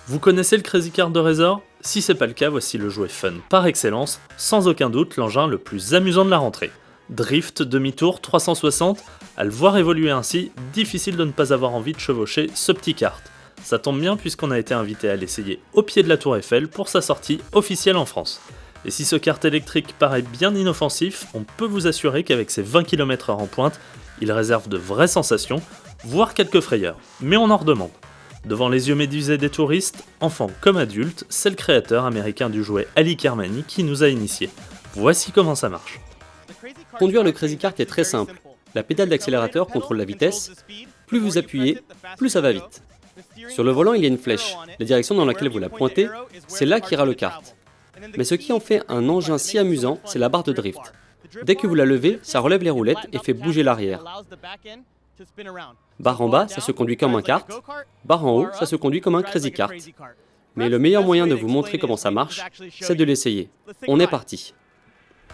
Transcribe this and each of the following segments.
Vous connaissez le Crazy Kart de Razor? Si c'est pas le cas, voici le jouet fun par excellence, sans aucun doute l'engin le plus amusant de la rentrée. Drift, demi-tour, 360, à le voir évoluer ainsi, difficile de ne pas avoir envie de chevaucher ce petit kart. Ça tombe bien puisqu'on a été invité à l'essayer au pied de la Tour Eiffel pour sa sortie officielle en France. Et si ce kart électrique paraît bien inoffensif, on peut vous assurer qu'avec ses 20 km/h en pointe, il réserve de vraies sensations, voire quelques frayeurs. Mais on en redemande. Devant les yeux médusés des touristes, enfants comme adultes, c'est le créateur américain du jouet Ali Kermani qui nous a initiés. Voici comment ça marche. Conduire le Crazy Kart est très simple. La pédale d'accélérateur contrôle la vitesse. Plus vous appuyez, plus ça va vite. Sur le volant, il y a une flèche. La direction dans laquelle vous la pointez, c'est là qu'ira le kart. Mais ce qui en fait un engin si amusant, c'est la barre de drift. Dès que vous la levez, ça relève les roulettes et fait bouger l'arrière. Barre en bas, ça se conduit comme un kart. Barre en haut, ça se conduit comme un Crazy Kart. Mais le meilleur moyen de vous montrer comment ça marche, c'est de l'essayer. On est parti.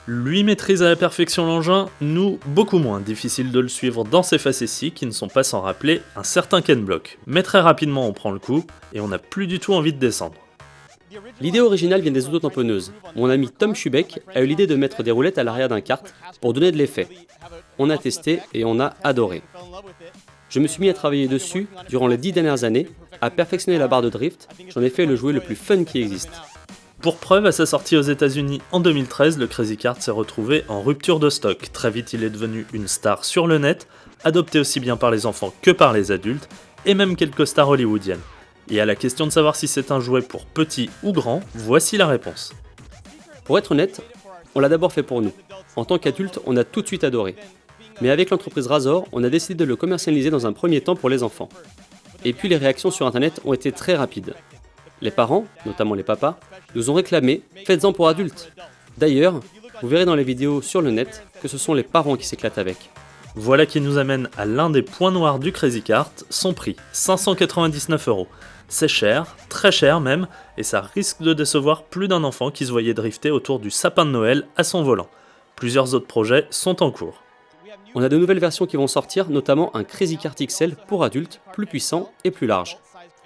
Lui maîtrise à la perfection l'engin, nous beaucoup moins, difficile de le suivre dans ses facéties qui ne sont pas sans rappeler un certain Ken Block. Mais très rapidement on prend le coup et on n'a plus du tout envie de descendre. L'idée originale vient des autotamponneuses. Mon ami Tom Schubeck a eu l'idée de mettre des roulettes à l'arrière d'un kart pour donner de l'effet. On a testé et on a adoré. Je me suis mis à travailler dessus durant les 10 dernières années, à perfectionner la barre de drift. J'en ai fait le jouet le plus fun qui existe. Pour preuve, à sa sortie aux États-Unis en 2013, le Crazy Kart s'est retrouvé en rupture de stock. Très vite, il est devenu une star sur le net, adopté aussi bien par les enfants que par les adultes, et même quelques stars hollywoodiennes. Et à la question de savoir si c'est un jouet pour petit ou grand, voici la réponse. Pour être honnête, on l'a d'abord fait pour nous. En tant qu'adulte, on a tout de suite adoré. Mais avec l'entreprise Razor, on a décidé de le commercialiser dans un premier temps pour les enfants. Et puis les réactions sur internet ont été très rapides. Les parents, notamment les papas, nous ont réclamé « faites-en pour adultes ». D'ailleurs, vous verrez dans les vidéos sur le net que ce sont les parents qui s'éclatent avec. Voilà qui nous amène à l'un des points noirs du Crazy Kart, son prix, 599€. C'est cher, très cher même, et ça risque de décevoir plus d'un enfant qui se voyait drifter autour du sapin de Noël à son volant. Plusieurs autres projets sont en cours. On a de nouvelles versions qui vont sortir, notamment un Crazy Kart XL pour adultes, plus puissant et plus large.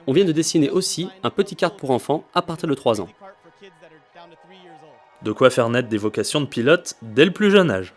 On vient de dessiner aussi un petit kart pour enfants à partir de 3 ans. De quoi faire naître des vocations de pilote dès le plus jeune âge.